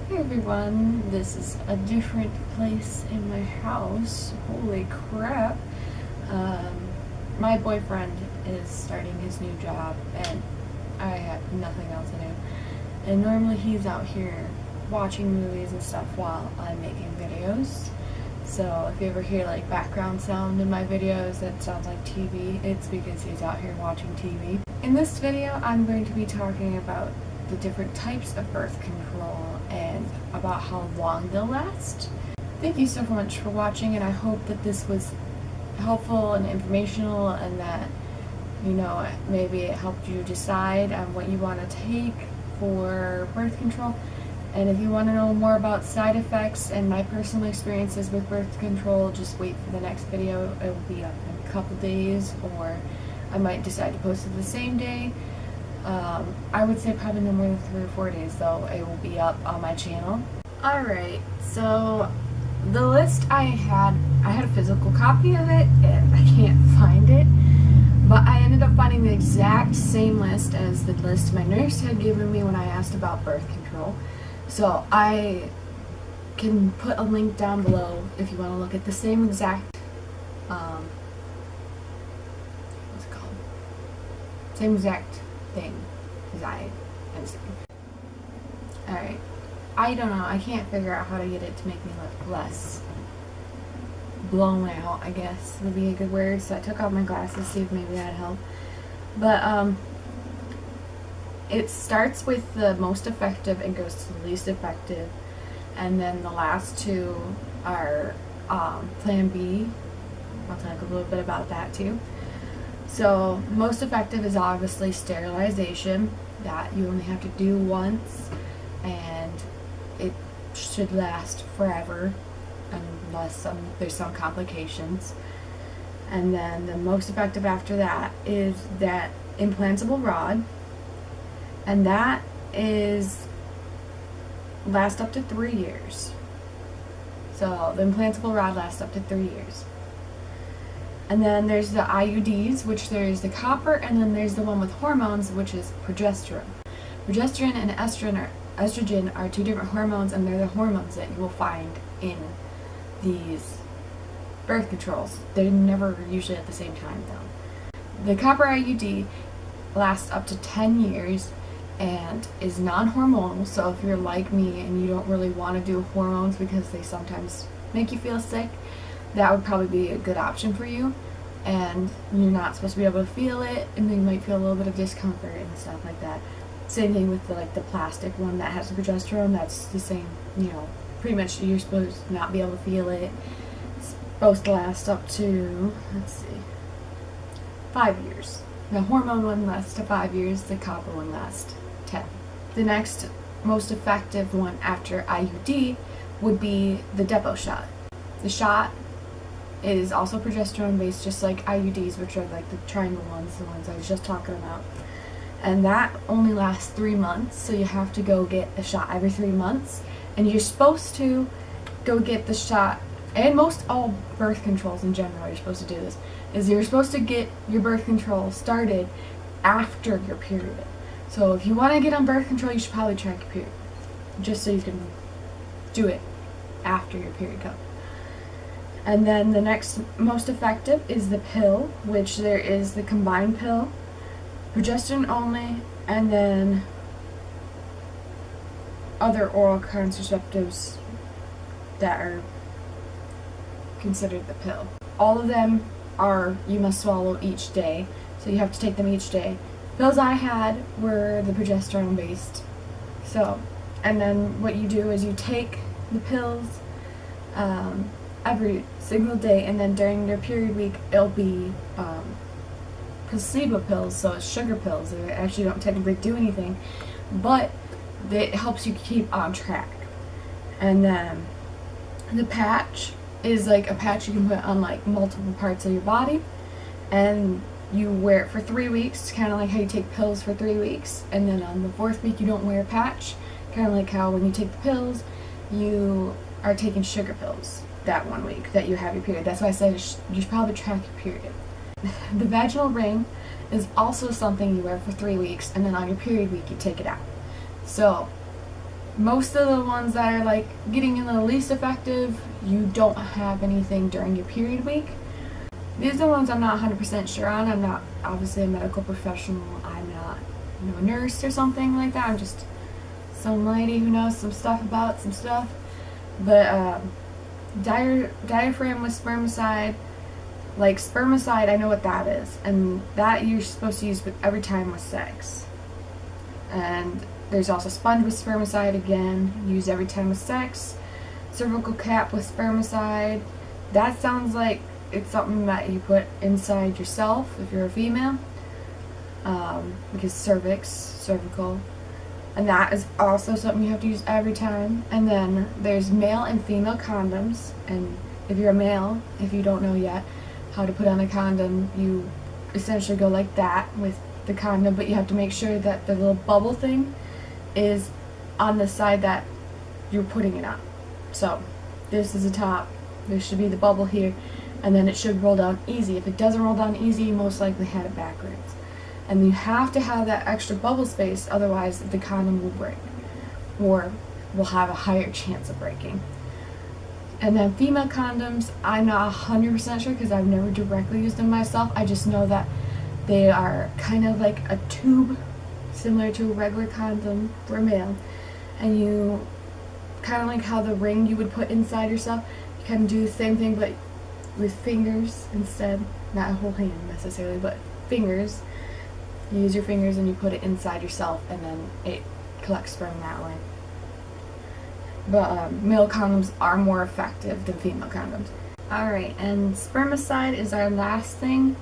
Hey everyone, this is a different place in my house. Holy crap. My boyfriend is starting his new job and I have nothing else to do. And normally he's out here watching movies and stuff while I'm making videos. So if you ever hear like background sound in my videos that sounds like TV, it's because he's out here watching TV. In this video, I'm going to be talking about the different types of birth control and about how long they'll last. Thank you so much for watching, and I hope that this was helpful and informational and that, you know, maybe it helped you decide on what you want to take for birth control. And if you want to know more about side effects and my personal experiences with birth control, just wait for the next video. It will be up in a couple days, or I might decide to post it the same day. I would say probably no more than 3 or 4 days, though it will be up on my channel. Alright, so the list I had a physical copy of it and I can't find it, but I ended up finding the exact same list as the list my nurse had given me when I asked about birth control. So I can put a link down below if you want to look at the same exact what's it called? Same exact thing as I am saying. Alright. I don't know. I can't figure out how to get it to make me look less blown out, I guess would be a good word. So I took off my glasses, see if maybe that'd help. But it starts with the most effective and goes to the least effective, and then the last two are Plan B. I'll talk a little bit about that too. So most effective is obviously sterilization, that you only have to do once and it should last forever unless there's some complications. And then the most effective after that is that implantable rod, and that lasts up to 3 years. So the implantable rod lasts up to 3 years. And then there's the IUDs, which there's the copper, and then there's the one with hormones, which is progesterone. Progesterone and estrogen are two different hormones, and they're the hormones that you will find in these birth controls. They're never usually at the same time, though. The copper IUD lasts up to 10 years and is non-hormonal, so if you're like me and you don't really want to do hormones because they sometimes make you feel sick, that would probably be a good option for you. And you're not supposed to be able to feel it, and you might feel a little bit of discomfort and stuff like that. Same thing with the plastic one that has the progesterone. That's the same, you know, pretty much you're supposed to not be able to feel it. It's supposed to last up to, let's see, 5 years. The hormone one lasts to 5 years, the copper one lasts 10. The next most effective one after IUD would be the depot shot. The shot is also progesterone based, just like IUDs, which are like the triangle ones, the ones I was just talking about. And that only lasts 3 months, so you have to go get a shot every 3 months. And you're supposed to go get the shot, and most all birth controls in general, you're supposed to do this, is you're supposed to get your birth control started after your period. So if you want to get on birth control, you should probably track your period, just so you can do it after your period comes. And then the next most effective is the pill, which there is the combined pill, progesterone only, and then other oral contraceptives that are considered the pill. All of them are, you must swallow each day, so you have to take them each day. Pills I had were the progesterone based. So, and then what you do is you take the pills every single day, and then during your period week it'll be placebo pills, so it's sugar pills. They actually don't technically do anything, but it helps you keep on track. And then the patch is like a patch you can put on like multiple parts of your body, and you wear it for 3 weeks, kind of like how you take pills for 3 weeks, and then on the 4th week you don't wear a patch, kind of like how when you take the pills you are taking sugar pills that 1 week that you have your period. That's why I said you should probably track your period. The vaginal ring is also something you wear for 3 weeks, and then on your period week you take it out. So most of the ones that are like getting in the least effective, you don't have anything during your period week. These are the ones I'm not 100% sure on. I'm not obviously a medical professional. I'm not, a nurse or something like that. I'm just some lady who knows some stuff about some stuff. But diaphragm with spermicide, like spermicide, I know what that is, and that you're supposed to use with every time with sex. And there's also sponge with spermicide, again, use every time with sex. Cervical cap with spermicide, that sounds like it's something that you put inside yourself if you're a female, because cervical, and that is also something you have to use every time. And then there's male and female condoms, and if you're a male, if you don't know yet how to put on a condom, you essentially go like that with the condom, but you have to make sure that the little bubble thing is on the side that you're putting it on. So this is the top, there should be the bubble here, and then it should roll down easy. If it doesn't roll down easy, you most likely had it backwards. And you have to have that extra bubble space, otherwise the condom will break, or will have a higher chance of breaking. And then female condoms, I'm not 100% sure because I've never directly used them myself. I just know that they are kind of like a tube, similar to a regular condom for a male. And you, kind of like how the ring you would put inside yourself, you kind of do the same thing but with fingers instead. Not a whole hand necessarily, but fingers. You use your fingers and you put it inside yourself, and then it collects sperm that way. But male condoms are more effective than female condoms. Alright, and spermicide is our last thing,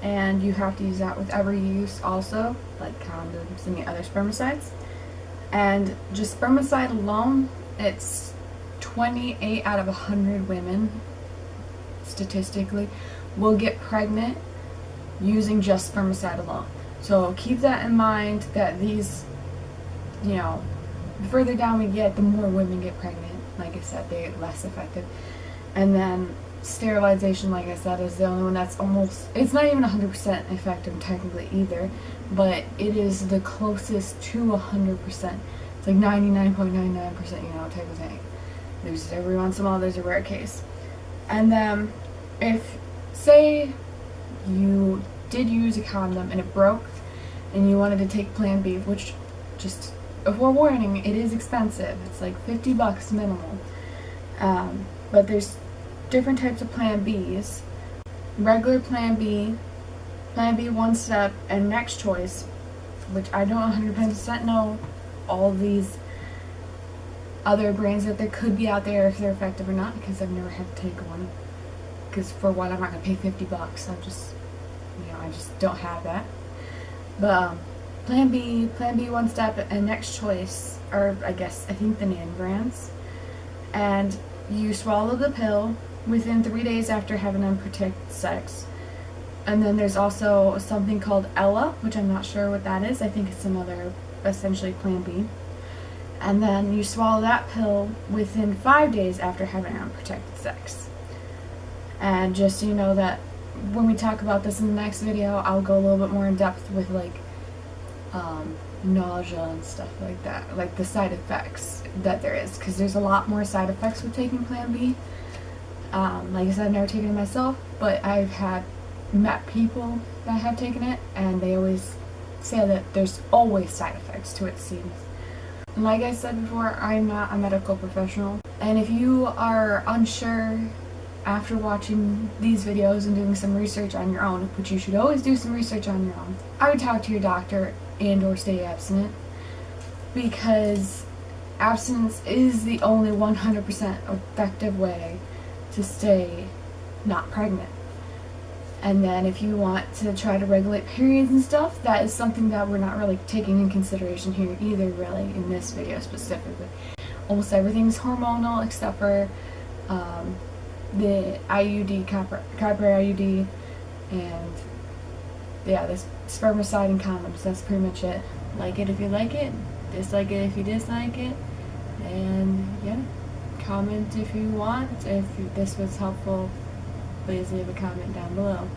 and you have to use that with every use also, like condoms and the other spermicides. And just spermicide alone, it's 28 out of 100 women, statistically, will get pregnant using just spermicide alone. So keep that in mind, that these, the further down we get, the more women get pregnant. Like I said, they're less effective. And then sterilization, like I said, is the only one that's almost, it's not even 100% effective technically either, but it is the closest to 100%. It's like 99.99%, type of thing. There's every once in a while there's a rare case. And then if, say, you did use a condom and it broke and you wanted to take Plan B, which, just a forewarning, it is expensive. It's like $50 minimum. But there's different types of Plan Bs. Regular Plan B, Plan B one step, and Next Choice, which I don't 100% know all these other brands that there could be out there, if they're effective or not, because I've never had to take one. Because for one, I'm not going to pay $50. I just don't have that. But Plan B one step, and Next Choice are, I think the name brands. And you swallow the pill within 3 days after having unprotected sex. And then there's also something called Ella, which I'm not sure what that is. I think it's another, essentially, Plan B. And then you swallow that pill within 5 days after having unprotected sex. And just so you know that when we talk about this in the next video, I'll go a little bit more in depth with like nausea and stuff like that, like the side effects that there is, because there's a lot more side effects with taking Plan B. Like I said, I've never taken it myself, but I've met people that have taken it, and they always say that there's always side effects to it, seems. Like I said before, I'm not a medical professional, and if you are unsure after watching these videos and doing some research on your own, which you should always do some research on your own, I would talk to your doctor and or stay abstinent, because abstinence is the only 100% effective way to stay not pregnant. And then if you want to try to regulate periods and stuff, that is something that we're not really taking in consideration here either, really, in this video specifically. Almost everything is hormonal except for the IUD, copper IUD, and yeah, this spermicide and condoms. That's pretty much it. Like it if you like it, dislike it if you dislike it, and yeah, comment if you want. If this was helpful, please leave a comment down below.